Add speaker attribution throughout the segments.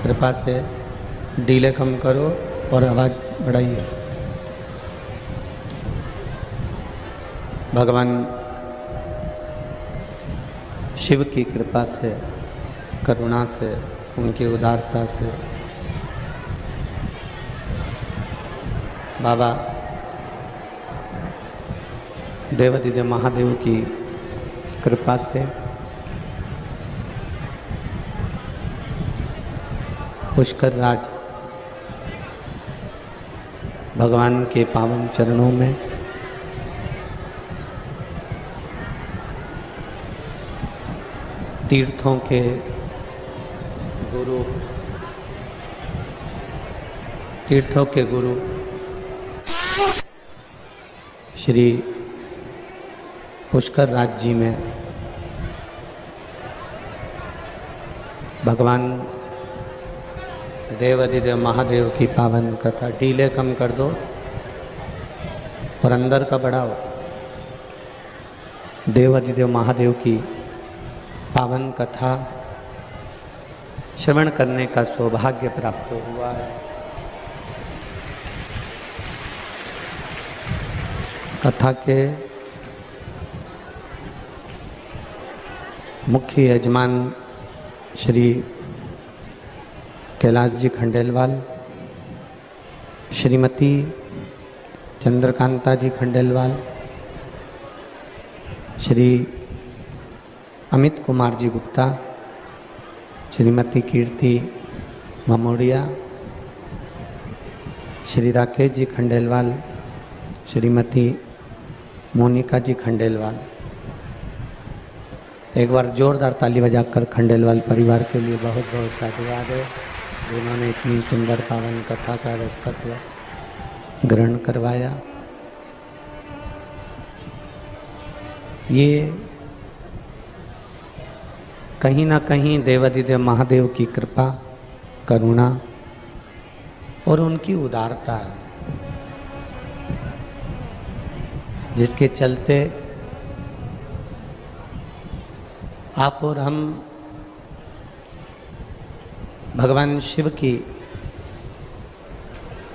Speaker 1: कृपा से डीले कम करो और आवाज़ बढ़ाइए। भगवान शिव की कृपा से, करुणा से, उनकी उदारता से, बाबा देवादिदेव महादेव की कृपा से पुष्कर राज भगवान के पावन चरणों में तीर्थों के गुरु श्री पुष्कर राज जी में भगवान देवादिदेव महादेव की पावन कथा। डीले कम कर दो और अंदर का बढ़ाओ। देवादिदेव महादेव की पावन कथा श्रवण करने का सौभाग्य प्राप्त हुआ है। कथा के मुख्य यजमान श्री कैलाश जी खंडेलवाल, श्रीमती चंद्रकांता जी खंडेलवाल, श्री अमित कुमार जी गुप्ता, श्रीमती कीर्ति ममोड़िया, श्री राकेश जी खंडेलवाल, श्रीमती मोनिका जी खंडेलवाल। एक बार जोरदार ताली बजाकर खंडेलवाल परिवार के लिए बहुत बहुत साधुवाद है, जिन्होंने इतनी सुंदर पावन कथा का रसतत्व ग्रहण करवाया। ये कहीं ना कहीं देवादिदेव महादेव की कृपा, करुणा और उनकी उदारता है, जिसके चलते आप और हम भगवान शिव की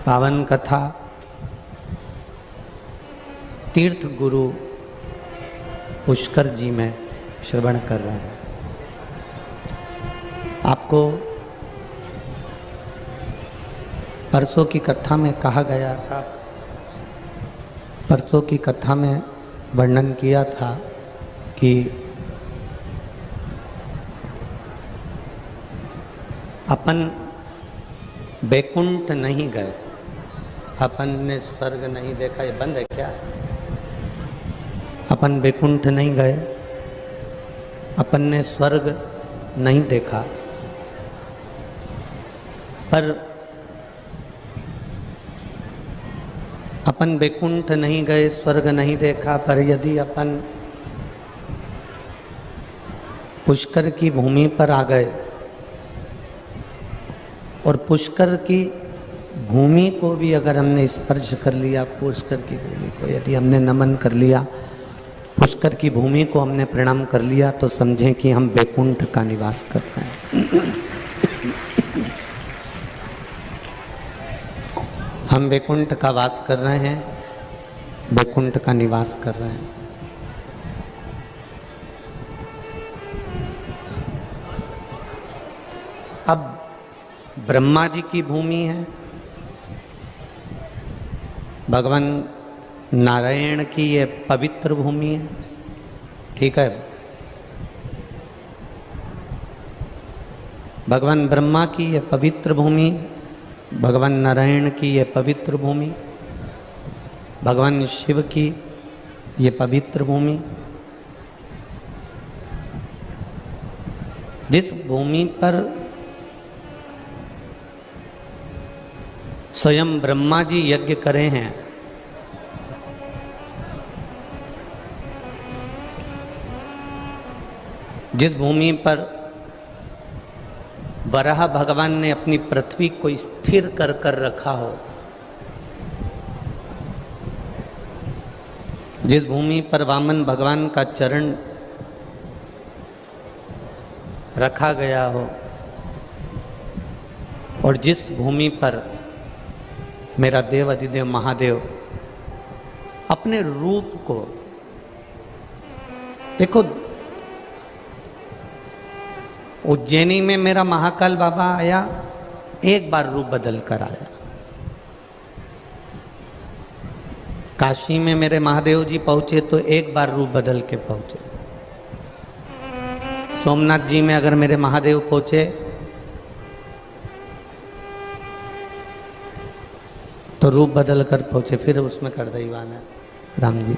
Speaker 1: पावन कथा तीर्थ गुरु पुष्कर जी में श्रवण कर रहे हैं। आपको परसों की कथा में कहा गया था, परसों की कथा में वर्णन किया था कि अपन बैकुंठ नहीं गए, अपन ने स्वर्ग नहीं देखा। ये बंद है क्या? अपन बैकुंठ नहीं गए, अपन ने स्वर्ग नहीं देखा, पर अपन बैकुंठ नहीं गए, स्वर्ग नहीं देखा, पर यदि अपन पुष्कर की भूमि पर आ गए और पुष्कर की भूमि को भी अगर हमने स्पर्श कर लिया, पुष्कर की भूमि को यदि हमने नमन कर लिया, पुष्कर की भूमि को हमने प्रणाम कर लिया, तो समझें कि हम बैकुंठ का निवास कर रहे हैं। हम बैकुंठ का वास कर रहे हैं, बैकुंठ का निवास कर रहे हैं। अब ब्रह्मा जी की भूमि है, भगवान नारायण की ये पवित्र भूमि है, ठीक है। भगवान ब्रह्मा की ये पवित्र भूमि, भगवान नारायण की ये पवित्र भूमि, भगवान शिव की ये पवित्र भूमि, जिस भूमि पर स्वयं ब्रह्मा जी यज्ञ करे हैं, जिस भूमि पर वराह भगवान ने अपनी पृथ्वी को स्थिर कर कर रखा हो, जिस भूमि पर वामन भगवान का चरण रखा गया हो, और जिस भूमि पर मेरा देव अधिदेव महादेव अपने रूप को, देखो उज्जैनी में मेरा महाकाल बाबा आया, एक बार रूप बदल कर आया। काशी में मेरे महादेव जी पहुंचे तो एक बार रूप बदल के पहुंचे। सोमनाथ जी में अगर मेरे महादेव पहुंचे तो रूप बदल कर पहुंचे, फिर उसमें कर दैवान है राम जी।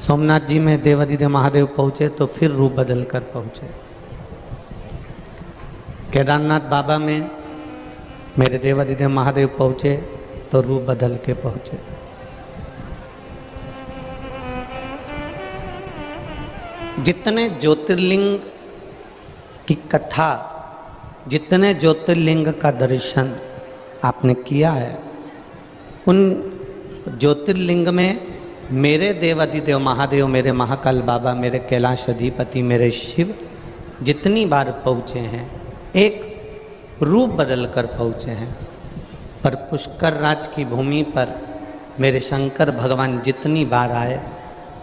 Speaker 1: सोमनाथ जी में देवादिदेव महादेव पहुंचे तो फिर रूप बदल कर पहुंचे। केदारनाथ बाबा में मेरे देवादिदेव महादेव पहुंचे तो रूप बदल के पहुंचे। जितने ज्योतिर्लिंग की कथा, जितने ज्योतिर्लिंग का दर्शन आपने किया है, उन ज्योतिर्लिंग में मेरे देवादिदेव महादेव, मेरे महाकाल बाबा, मेरे कैलाश अधिपति, मेरे शिव जितनी बार पहुँचे हैं, एक रूप बदल कर पहुँचे हैं। पर पुष्कर राज की भूमि पर मेरे शंकर भगवान जितनी बार आए,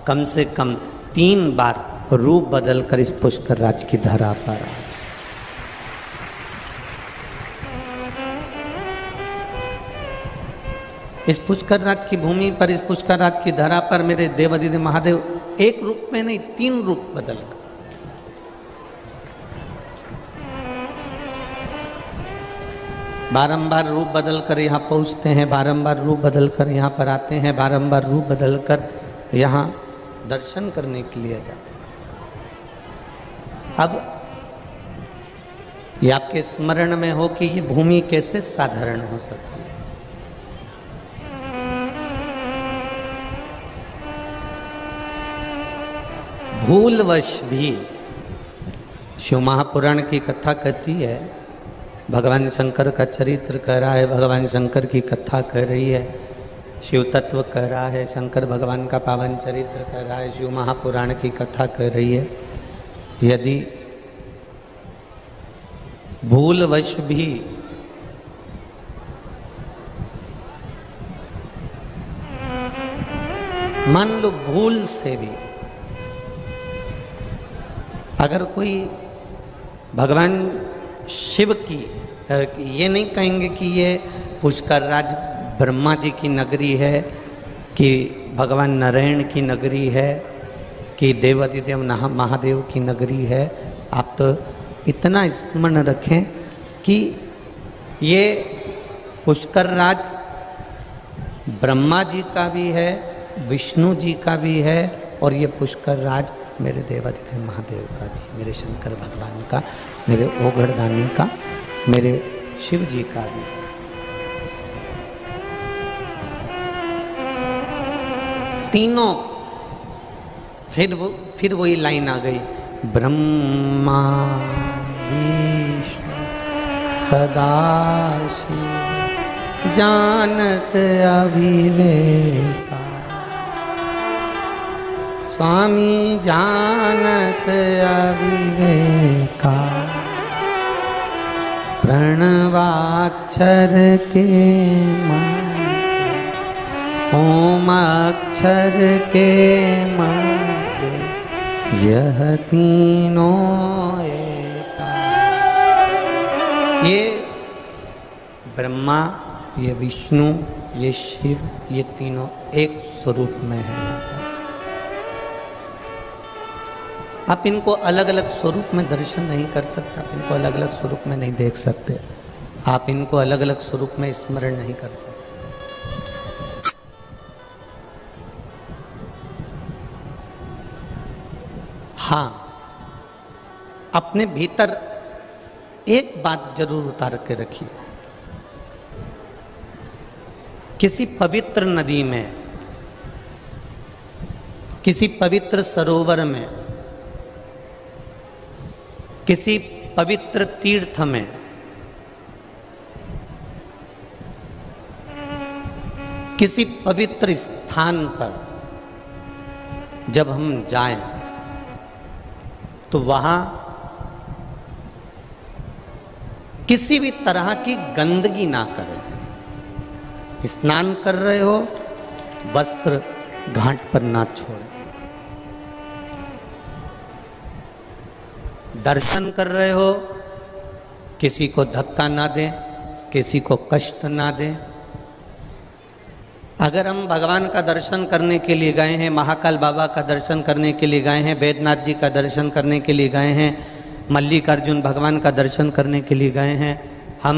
Speaker 1: कम से कम 3 बार रूप बदल कर इस पुष्कर राज की धरा पर आए। इस पुष्कर राज की भूमि पर, इस पुष्कर राज की धरा पर मेरे देवादिदेव महादेव एक रूप में नहीं, 3 रूप बदल कर, बारंबार रूप बदल कर यहाँ पहुँचते हैं, बारंबार रूप बदल कर यहाँ पर आते हैं, बारंबार रूप बदल कर यहाँ दर्शन करने के लिए जाते। अब ये आपके स्मरण में हो कि ये भूमि कैसे साधारण हो सकती है। भूलवश भी शिव महापुराण की कथा कहती है, भगवान शंकर का चरित्र कह रहा है, भगवान शंकर की कथा कह रही है, शिव तत्व कह रहा है, शंकर भगवान का पावन चरित्र कह रहा है, शिव महापुराण की कथा कह रही है। यदि भूलवश भी मान लो, भूल से भी अगर कोई भगवान शिव की, ये नहीं कहेंगे कि ये पुष्कर राज ब्रह्मा जी की नगरी है, कि भगवान नारायण की नगरी है, कि देवादिदेव महादेव की नगरी है। आप तो इतना स्मरण रखें कि ये पुष्कर राज ब्रह्मा जी का भी है, विष्णु जी का भी है, और ये पुष्कर राज मेरे देवादिदेव महादेव का भी, मेरे शंकर भगवान का, मेरे ओघड़दानी का, मेरे शिव जी का भी। तीनों, फिर वही लाइन आ गई, ब्रह्मा विष्णु सदाशिव जानत अविवेका, स्वामी जानत अविवेका, प्रणवाक्षर के ओम अक्षर के मार्गे यह तीनों एका। ये ब्रह्मा, ये विष्णु, ये शिव, ये तीनों एक स्वरूप में है। आप इनको अलग अलग स्वरूप में दर्शन नहीं कर सकते, आप इनको अलग अलग स्वरूप में नहीं देख सकते, आप इनको अलग अलग स्वरूप में स्मरण नहीं कर सकते। हाँ, अपने भीतर एक बात जरूर उतार के रखिए, किसी पवित्र नदी में, किसी पवित्र सरोवर में, किसी पवित्र तीर्थ में किसी पवित्र स्थान पर जब हम जाएं तो वहाँ किसी भी तरह की गंदगी ना करें। स्नान कर रहे हो, वस्त्र घाट पर ना छोड़ें। दर्शन कर रहे हो, किसी को धक्का ना दें, किसी को कष्ट ना दें। अगर हम भगवान का दर्शन करने के लिए गए हैं, महाकाल बाबा का दर्शन करने के लिए गए हैं, वैद्यनाथ जी का दर्शन करने के लिए गए हैं, मल्लिकार्जुन भगवान का दर्शन करने के लिए गए हैं, हम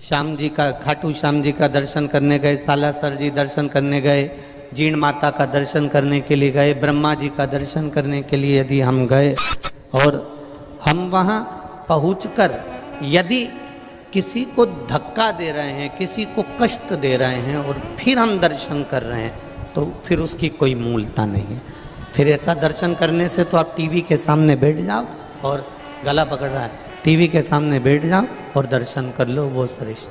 Speaker 1: श्याम जी का, खाटू श्याम जी का दर्शन करने गए, सालासर जी दर्शन करने गए, जीण माता का दर्शन करने के लिए गए, ब्रह्मा जी का दर्शन करने के लिए यदि हम गए और हम वहाँ पहुँचकर यदि किसी को धक्का दे रहे हैं, किसी को कष्ट दे रहे हैं और फिर हम दर्शन कर रहे हैं, तो फिर उसकी कोई मूलता नहीं है। फिर ऐसा दर्शन करने से तो आप टीवी के सामने बैठ जाओ, और गला पकड़ रहा है, टीवी के सामने बैठ जाओ और दर्शन कर लो, वो श्रेष्ठ।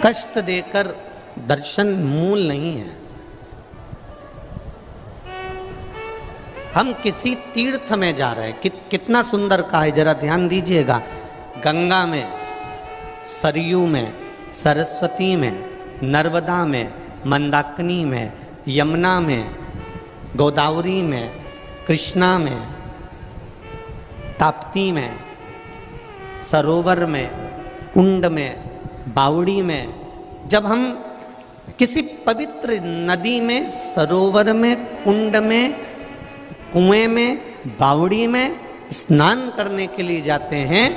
Speaker 1: कष्ट देकर दर्शन मूल नहीं है। हम किसी तीर्थ में जा रहे हैं, कितना सुंदर कहा है, जरा ध्यान दीजिएगा। गंगा में, सरयू में, सरस्वती में, नर्मदा में, मंदाकिनी में, यमुना में, गोदावरी में, कृष्णा में, ताप्ती में, सरोवर में, कुंड में, बावड़ी में, जब हम किसी पवित्र नदी में, सरोवर में, कुंड में, कुएं में, बावड़ी में स्नान करने के लिए जाते हैं,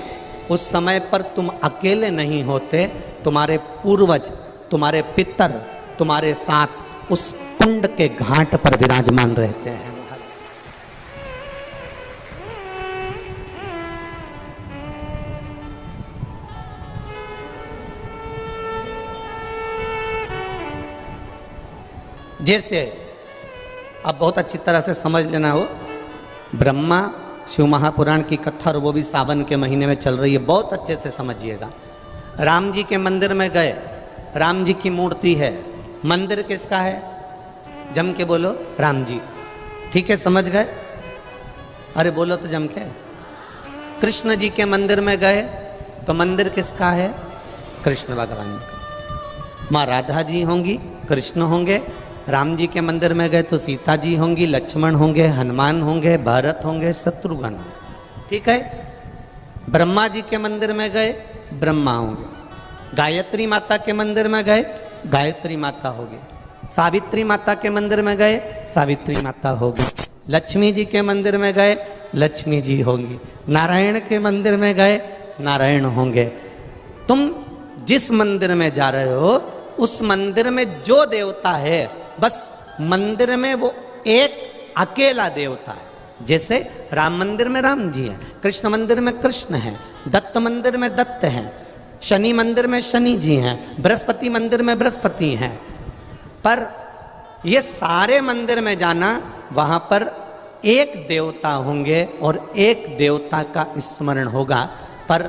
Speaker 1: उस समय पर तुम अकेले नहीं होते, तुम्हारे पूर्वज, तुम्हारे पितर तुम्हारे साथ उस कुंड के घाट पर विराजमान रहते हैं। जैसे अब बहुत अच्छी तरह से समझ लेना हो, ब्रह्मा शिव महापुराण की कथा, और वो भी सावन के महीने में चल रही है, बहुत अच्छे से समझिएगा। राम जी के मंदिर में गए, राम जी की मूर्ति है, मंदिर किसका है? जम के बोलो, राम जी। ठीक है, समझ गए? अरे बोलो तो जम के। कृष्ण जी के मंदिर में गए तो मंदिर किसका है? कृष्ण भगवान का। माँ राधा जी होंगी, कृष्ण होंगे। राम जी के मंदिर में गए तो सीता जी होंगी, लक्ष्मण होंगे, हनुमान होंगे, भरत होंगे, शत्रुघ्न। ठीक है। ब्रह्मा जी के मंदिर में गए, ब्रह्मा होंगे। गायत्री माता के मंदिर में गए, गायत्री माता होगी। सावित्री माता के मंदिर में गए, सावित्री माता होगी। लक्ष्मी जी के मंदिर में गए, लक्ष्मी जी होंगी। नारायण के मंदिर में गए, नारायण होंगे। तुम जिस मंदिर में जा रहे हो, उस मंदिर में जो देवता है, बस मंदिर में वो एक अकेला देवता है। जैसे राम मंदिर में राम जी हैं, कृष्ण मंदिर में कृष्ण हैं, दत्त मंदिर में दत्त हैं, शनि मंदिर में शनि जी हैं, बृहस्पति मंदिर में बृहस्पति हैं। पर ये सारे मंदिर में जाना, वहाँ पर एक देवता होंगे और एक देवता का स्मरण होगा। पर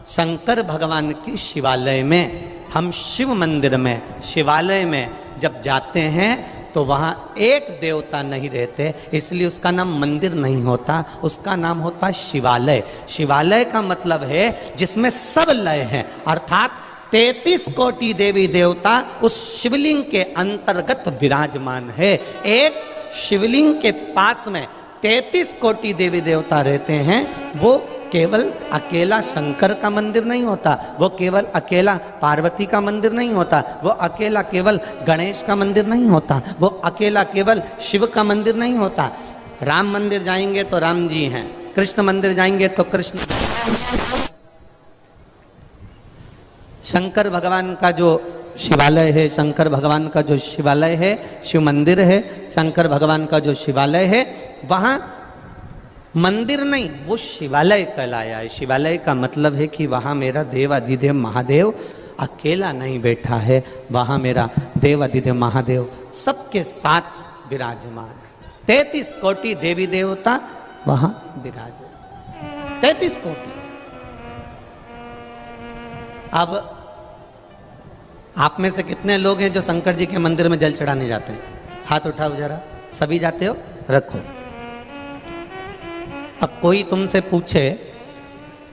Speaker 1: शंकर भगवान की शिवालय में, हम शिव मंदिर में, शिवालय में जब जाते हैं तो वहाँ एक देवता नहीं रहते, इसलिए उसका नाम मंदिर नहीं होता, उसका नाम होता शिवालय। शिवालय का मतलब है जिसमें सब लय हैं, अर्थात 33 कोटि देवी देवता उस शिवलिंग के अंतर्गत विराजमान है। एक शिवलिंग के पास में 33 कोटि देवी देवता रहते हैं। वो केवल अकेला शंकर का मंदिर नहीं होता, वो केवल अकेला पार्वती का मंदिर नहीं होता, वो अकेला केवल गणेश का मंदिर नहीं होता, वो अकेला केवल शिव का मंदिर नहीं होता। राम मंदिर जाएंगे तो राम जी हैं, कृष्ण मंदिर जाएंगे तो कृष्ण। शंकर भगवान का जो शिवालय है, शंकर भगवान का जो शिवालय है, शिव मंदिर है, शंकर भगवान का जो शिवालय है, वहाँ मंदिर नहीं, वो शिवालय कहलाया है। शिवालय का मतलब है कि वहाँ मेरा देव अधिदेव महादेव अकेला नहीं बैठा है, वहाँ मेरा देव अधिदेव महादेव सबके साथ विराजमान है। 33 कोटि देवी देवता वहाँ विराजे, 33 कोटि। अब आप में से कितने लोग हैं जो शंकर जी के मंदिर में जल चढ़ाने जाते हैं? हाथ उठाओ जरा। सभी जाते हो? रखो। अब कोई तुमसे पूछे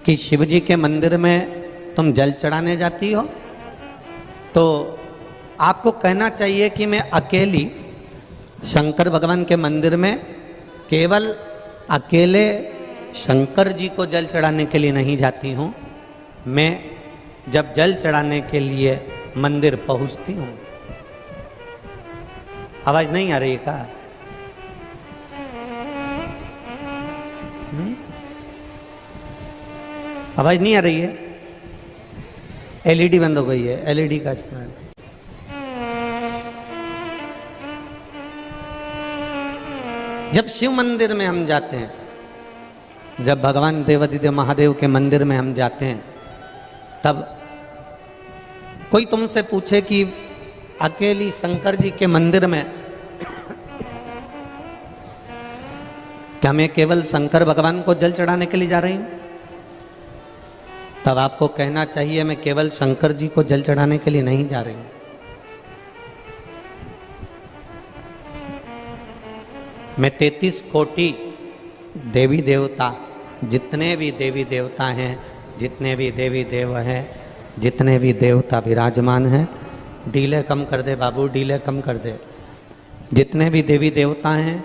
Speaker 1: कि शिव जी के मंदिर में तुम जल चढ़ाने जाती हो, तो आपको कहना चाहिए कि मैं अकेली शंकर भगवान के मंदिर में केवल अकेले शंकर जी को जल चढ़ाने के लिए नहीं जाती हूँ। मैं जब जल चढ़ाने के लिए मंदिर पहुँचती हूँ, आवाज नहीं आ रही का? आवाज नहीं आ रही है? एलईडी बंद हो गई है, एलईडी का इस्तेमाल। जब शिव मंदिर में हम जाते हैं, जब भगवान देवादिदेव महादेव के मंदिर में हम जाते हैं, तब कोई तुमसे पूछे कि अकेली शंकर जी के मंदिर में क्या मैं केवल शंकर भगवान को जल चढ़ाने के लिए जा रही हूं, तब आपको कहना चाहिए मैं केवल शंकर जी को जल चढ़ाने के लिए नहीं जा रही हूं। मैं 33 कोटि देवी देवता, जितने भी देवी देवता हैं, जितने भी देवी देव हैं, जितने भी देवता विराजमान हैं, डीले कम कर दे बाबू, डीले कम कर दे। जितने भी देवी देवता हैं,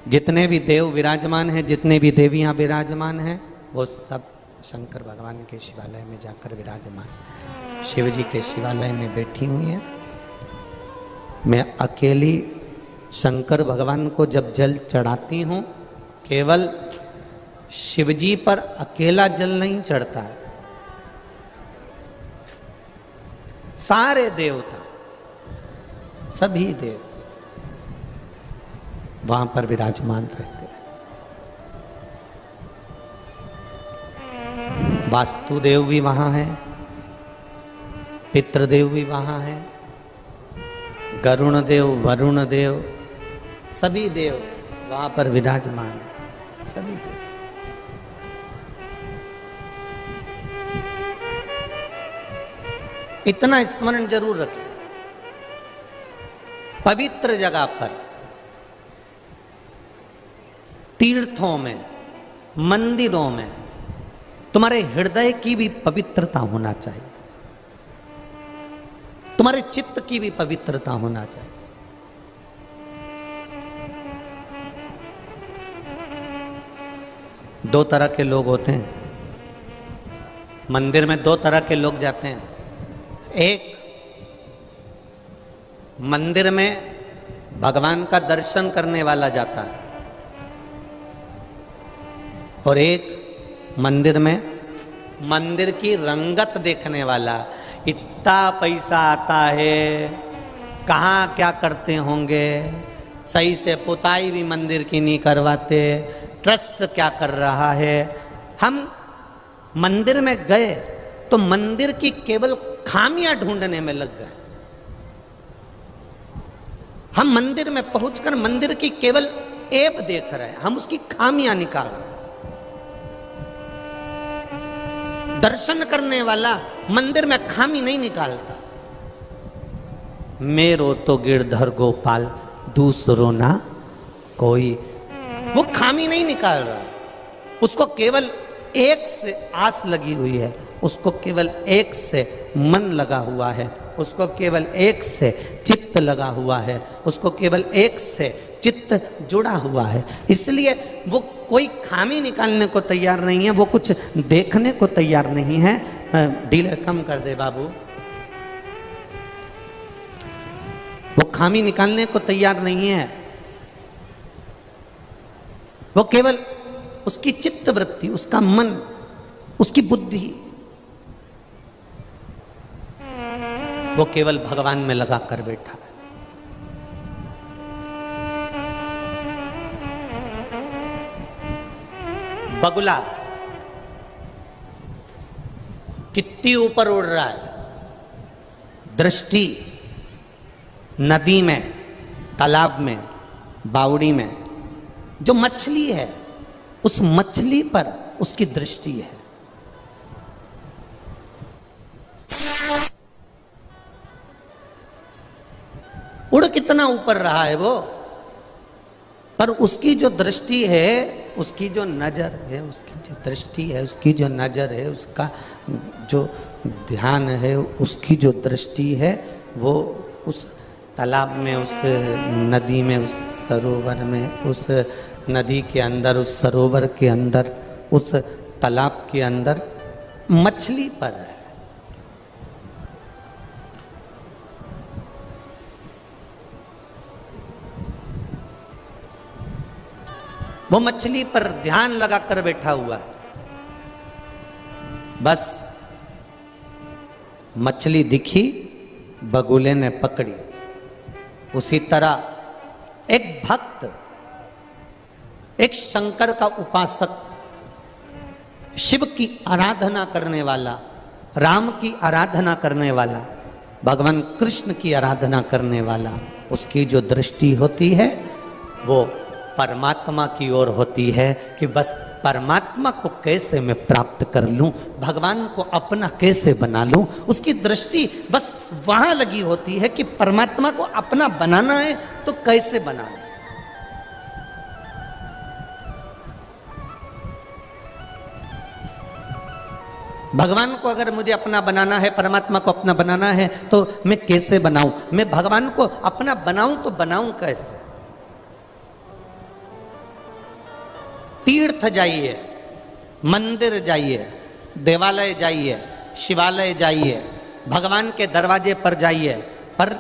Speaker 1: जितने भी देव विराजमान हैं, जितने भी देवियां विराजमान हैं, वो सब शंकर भगवान के शिवालय में जाकर विराजमान, शिव जी के शिवालय में बैठी हुई हैं। मैं अकेली शंकर भगवान को जब जल चढ़ाती हूँ, केवल शिव जी पर अकेला जल नहीं चढ़ता है, सारे देवता, सभी देव वहां पर विराजमान रहते हैं। वास्तुदेव भी वहां है, पितृदेव भी वहां है, गरुण देव, वरुण देव, सभी देव वहां पर विराजमान है, सभी देव। इतना स्मरण जरूर रखें, पवित्र जगह पर, तीर्थों में, मंदिरों में तुम्हारे हृदय की भी पवित्रता होना चाहिए, तुम्हारे चित्त की भी पवित्रता होना चाहिए। दो तरह के लोग होते हैं मंदिर में, दो तरह के लोग जाते हैं। एक, मंदिर में भगवान का दर्शन करने वाला जाता है, और एक मंदिर में मंदिर की रंगत देखने वाला। इतना पैसा आता है, कहाँ क्या करते होंगे, सही से पुताई भी मंदिर की नहीं करवाते, ट्रस्ट क्या कर रहा है। हम मंदिर में गए तो मंदिर की केवल खामियां ढूंढने में लग गए। हम मंदिर में पहुंचकर मंदिर की केवल ऐब देख रहे हैं, हम उसकी खामियां निकाल रहे हैं। दर्शन करने वाला मंदिर में खामी नहीं निकालता। मेरो तो गिरधर गोपाल दूसरो ना कोई, वो खामी नहीं निकाल रहा, उसको केवल एक से आस लगी हुई है, उसको केवल एक से मन लगा हुआ है, उसको केवल एक से चित्त लगा हुआ है, उसको केवल एक से चित्त जुड़ा हुआ है। इसलिए वो कोई खामी निकालने को तैयार नहीं है, वो कुछ देखने को तैयार नहीं है। डीले कम कर दे बाबू। वो खामी निकालने को तैयार नहीं है, वो केवल उसकी चित्त वृत्ति, उसका मन, उसकी बुद्धि, वो केवल भगवान में लगा कर बैठा है। बगुला कितनी ऊपर उड़ रहा है, दृष्टि नदी में, तालाब में, बावड़ी में जो मछली है, उस मछली पर उसकी दृष्टि है। उड़ कितना ऊपर रहा है वो, पर उसकी जो दृष्टि है, उसकी जो नज़र है, उसकी जो दृष्टि है, उसकी जो नज़र है, उसका जो ध्यान है, उसकी जो दृष्टि है, वो उस तालाब में, उस नदी में, उस सरोवर में, उस नदी के अंदर, उस सरोवर के अंदर, उस तालाब के अंदर मछली पर है। वो मछली पर ध्यान लगाकर बैठा हुआ है। बस मछली दिखी, बगुले ने पकड़ी। उसी तरह एक भक्त, एक शंकर का उपासक, शिव की आराधना करने वाला, राम की आराधना करने वाला, भगवान कृष्ण की आराधना करने वाला, उसकी जो दृष्टि होती है वो परमात्मा की ओर होती है कि बस परमात्मा को कैसे मैं प्राप्त कर लूं, भगवान को अपना कैसे बना लूं। उसकी दृष्टि बस वहां लगी होती है कि परमात्मा को अपना बनाना है तो कैसे बनाना। भगवान को अगर मुझे अपना बनाना है, परमात्मा को अपना बनाना है तो मैं कैसे बनाऊं, मैं भगवान को अपना बनाऊं तो बनाऊं कैसे। तीर्थ जाइए, मंदिर जाइए, देवालय जाइए, शिवालय जाइए, भगवान के दरवाजे पर जाइए, पर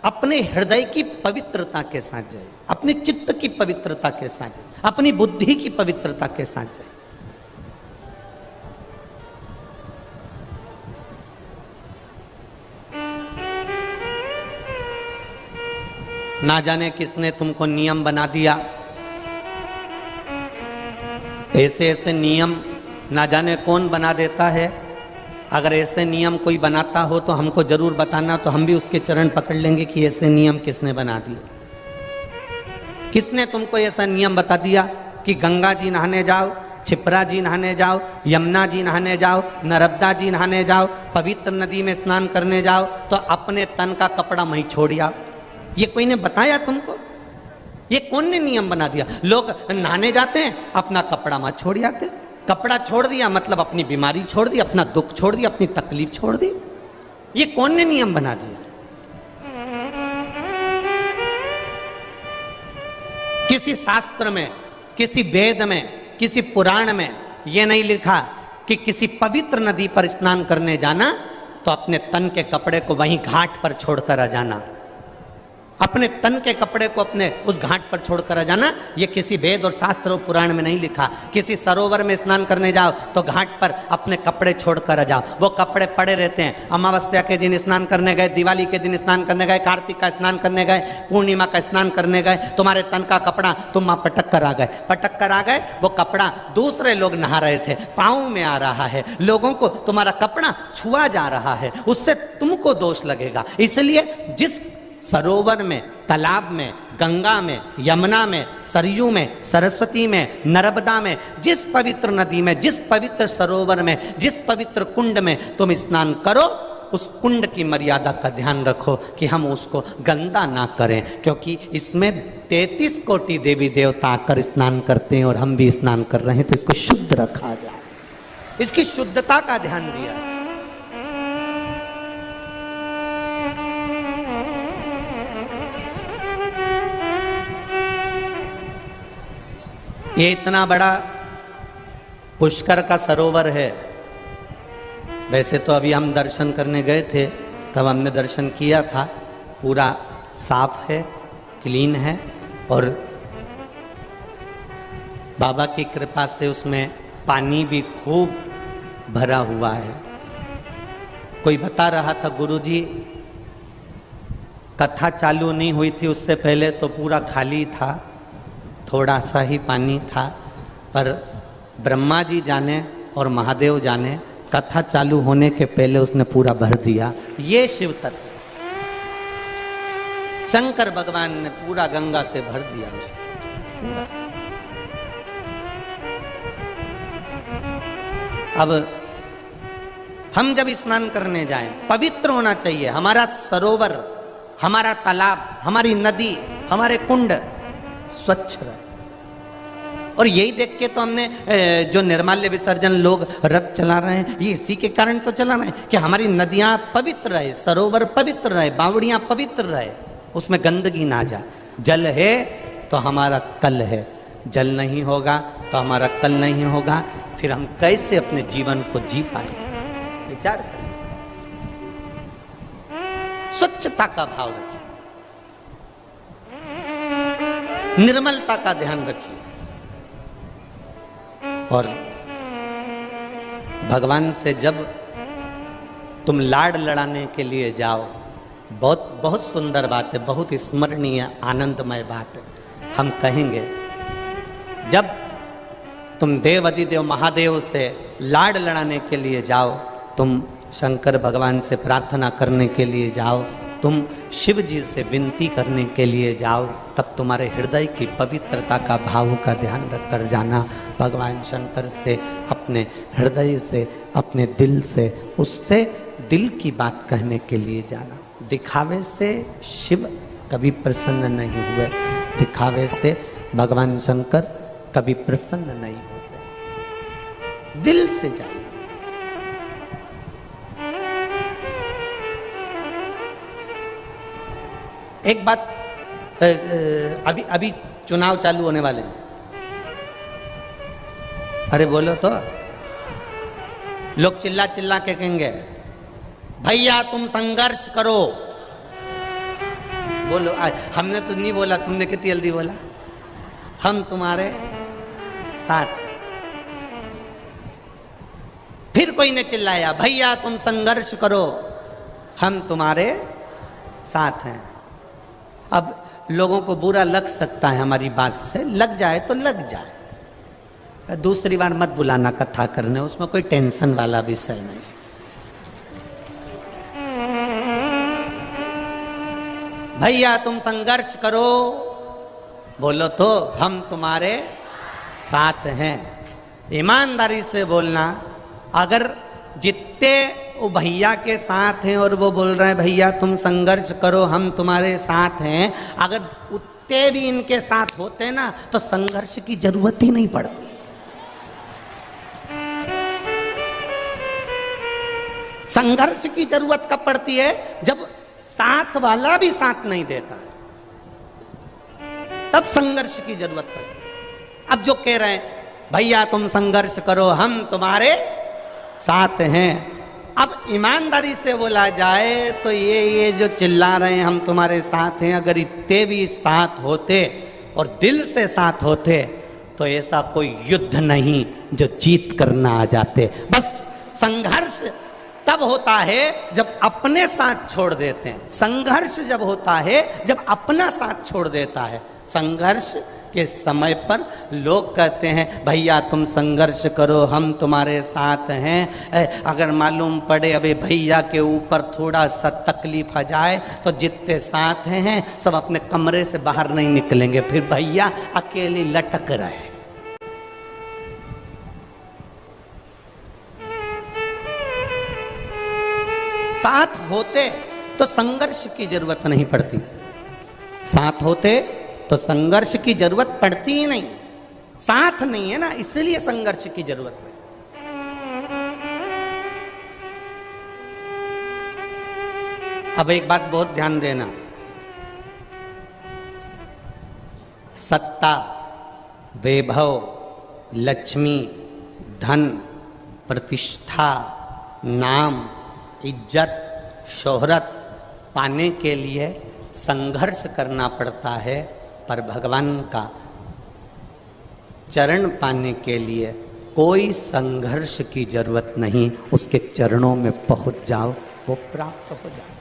Speaker 1: अपने हृदय की पवित्रता के साथ जाइए, अपने चित्त की पवित्रता के साथ जाइए, अपनी बुद्धि की पवित्रता के साथ जाइए। ना जाने किसने तुमको नियम बना दिया, ऐसे ऐसे नियम ना जाने कौन बना देता है। अगर ऐसे नियम कोई बनाता हो तो हमको जरूर बताना, तो हम भी उसके चरण पकड़ लेंगे कि ऐसे नियम किसने बना दिए। किसने तुमको ऐसा नियम बता दिया कि गंगा जी नहाने जाओ, क्षिप्रा जी नहाने जाओ, यमुना जी नहाने जाओ, नर्मदा जी नहाने जाओ, पवित्र नदी में स्नान करने जाओ तो अपने तन का कपड़ा वहीं छोड़ आओ? ये कोई ने बताया तुमको? ये कौन ने नियम बना दिया? लोग नहाने जाते हैं, अपना कपड़ा मत छोड़ आते। कपड़ा छोड़ दिया मतलब अपनी बीमारी छोड़ दी, अपना दुख छोड़ दिया, अपनी तकलीफ छोड़ दी। ये कौन ने नियम बना दिया? किसी शास्त्र में, किसी वेद में, किसी पुराण में ये नहीं लिखा कि किसी पवित्र नदी पर स्नान करने जाना तो अपने तन के कपड़े को वहीं घाट पर छोड़कर आ जाना। अपने तन के कपड़े को अपने उस घाट पर छोड़कर आ जाना, ये किसी वेद और शास्त्र और पुराण में नहीं लिखा। किसी सरोवर में स्नान करने जाओ तो घाट पर अपने कपड़े छोड़कर आ जाओ। वो कपड़े पड़े रहते हैं। अमावस्या के दिन स्नान करने गए, दिवाली के दिन स्नान करने गए, कार्तिक का स्नान करने गए, पूर्णिमा का स्नान करने गए, तुम्हारे तन का कपड़ा तुम वहां पटक कर आ गए। पटक कर आ गए, वो कपड़ा दूसरे लोग नहा रहे थे, पाँव में आ रहा है, लोगों को तुम्हारा कपड़ा छुआ जा रहा है, उससे तुमको दोष लगेगा। इसलिए जिस सरोवर में, तालाब में, गंगा में, यमुना में, सरयू में, सरस्वती में, नर्मदा में, जिस पवित्र नदी में, जिस पवित्र सरोवर में, जिस पवित्र कुंड में तुम स्नान करो, उस कुंड की मर्यादा का ध्यान रखो कि हम उसको गंदा ना करें, क्योंकि इसमें 33 कोटि देवी देवता आकर स्नान करते हैं और हम भी स्नान कर रहे हैं, तो इसको शुद्ध रखा जाए। इसकी शुद्धता का ध्यान दिया। ये इतना बड़ा पुष्कर का सरोवर है। वैसे तो अभी हम दर्शन करने गए थे, तब हमने दर्शन किया था, पूरा साफ है, क्लीन है और बाबा की कृपा से उसमें पानी भी खूब भरा हुआ है। कोई बता रहा था, गुरुजी कथा चालू नहीं हुई थी उससे पहले तो पूरा खाली था, थोड़ा सा ही पानी था, पर ब्रह्मा जी जाने और महादेव जाने, कथा चालू होने के पहले उसने पूरा भर दिया। ये शिव तत्व, शंकर भगवान ने पूरा गंगा से भर दिया उसको। अब हम जब स्नान करने जाएं, पवित्र होना चाहिए हमारा सरोवर, हमारा तालाब, हमारी नदी, हमारे कुंड स्वच्छ रहे। और यही देख के तो हमने जो निर्माल्य विसर्जन लोग रथ चला रहे हैं, ये इसी के कारण तो चला रहे हैं कि हमारी नदियां पवित्र रहे, सरोवर पवित्र रहे, बावड़ियां पवित्र रहे, उसमें गंदगी ना जाए। जल है तो हमारा कल है, जल नहीं होगा तो हमारा कल नहीं होगा, फिर हम कैसे अपने जीवन को जी पाए? विचार करें। स्वच्छता का भाव रखिए, निर्मलता का ध्यान रखिए, और भगवान से जब तुम लाड लड़ाने के लिए जाओ, बहुत बहुत सुंदर बात है, बहुत स्मरणीय आनंदमय बात है। हम कहेंगे जब तुम देव अधिदेव महादेव से लाड लड़ाने के लिए जाओ, तुम शंकर भगवान से प्रार्थना करने के लिए जाओ, तुम शिव जी से विनती करने के लिए जाओ, तब तुम्हारे हृदय की पवित्रता का भाव का ध्यान रख कर जाना। भगवान शंकर से अपने हृदय से, अपने दिल से, उससे दिल की बात कहने के लिए जाना। दिखावे से शिव कभी प्रसन्न नहीं हुए, दिखावे से भगवान शंकर कभी प्रसन्न नहीं होते। दिल से जाइए। एक बात, अभी चुनाव चालू होने वाले हैं, अरे बोलो तो, लोग चिल्ला चिल्ला के कहेंगे भैया तुम संघर्ष करो। बोलो, हमने तो नहीं बोला, तुमने कितनी जल्दी बोला, हम तुम्हारे साथ। फिर कोई ने चिल्लाया भैया तुम संघर्ष करो, हम तुम्हारे साथ हैं। अब लोगों को बुरा लग सकता है हमारी बात से, लग जाए तो लग जाए, दूसरी बार मत बुलाना कथा करने, उसमें कोई टेंशन वाला विषय नहीं। भैया तुम संघर्ष करो, बोलो तो हम तुम्हारे साथ हैं। ईमानदारी से बोलना। अगर जितने वो भैया के साथ हैं और वो बोल रहे हैं भैया तुम संघर्ष करो हम तुम्हारे साथ हैं, अगर उतने भी इनके साथ होते ना तो संघर्ष की जरूरत ही नहीं पड़ती। संघर्ष की जरूरत कब पड़ती है? जब साथ वाला भी साथ नहीं देता है, तब संघर्ष की जरूरत पड़ती है। अब जो कह रहे हैं भैया तुम संघर्ष करो हम तुम्हारे साथ हैं, अब ईमानदारी से बोला जाए तो ये जो चिल्ला रहे हैं हम तुम्हारे साथ हैं, अगर इतने भी साथ होते और दिल से साथ होते तो ऐसा कोई युद्ध नहीं जो जीत कर ना आ जाते। बस संघर्ष तब होता है जब अपने साथ छोड़ देते हैं। संघर्ष जब होता है जब अपना साथ छोड़ देता है। संघर्ष के समय पर लोग कहते हैं भैया तुम संघर्ष करो हम तुम्हारे साथ हैं। अगर मालूम पड़े अबे भैया के ऊपर थोड़ा सा तकलीफ आ जाए तो जितने साथ हैं सब अपने कमरे से बाहर नहीं निकलेंगे, फिर भैया अकेले लटक रहे। साथ होते तो संघर्ष की जरूरत नहीं पड़ती, साथ होते तो संघर्ष की जरूरत पड़ती ही नहीं। साथ नहीं है ना, इसलिए संघर्ष की जरूरत है। अब एक बात बहुत ध्यान देना, सत्ता, वैभव, लक्ष्मी, धन, प्रतिष्ठा, नाम, इज्जत, शोहरत पाने के लिए संघर्ष करना पड़ता है, पर भगवान का चरण पाने के लिए कोई संघर्ष की जरूरत नहीं। उसके चरणों में पहुंच जाओ, वो प्राप्त हो जाए।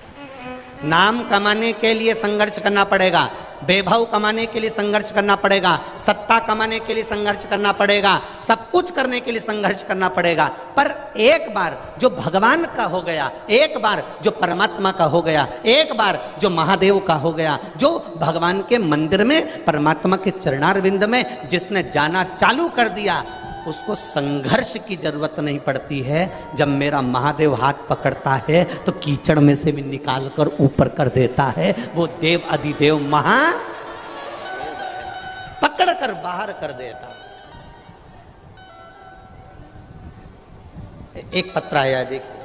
Speaker 1: नाम कमाने के लिए संघर्ष करना पड़ेगा, वैभव कमाने के लिए संघर्ष करना पड़ेगा, सत्ता कमाने के लिए संघर्ष करना पड़ेगा, सब कुछ करने के लिए संघर्ष करना पड़ेगा। पर एक बार जो भगवान का हो गया, एक बार जो परमात्मा का हो गया, एक बार जो महादेव का हो गया, जो भगवान के मंदिर में परमात्मा के चरणारविंद में जिसने जाना चालू कर दिया, उसको संघर्ष की जरूरत नहीं पड़ती है। जब मेरा महादेव हाथ पकड़ता है तो कीचड़ में से भी निकाल कर ऊपर कर देता है। वो देव अधिदेव पकड़ कर बाहर कर देता। एक पत्र आया, देखिए।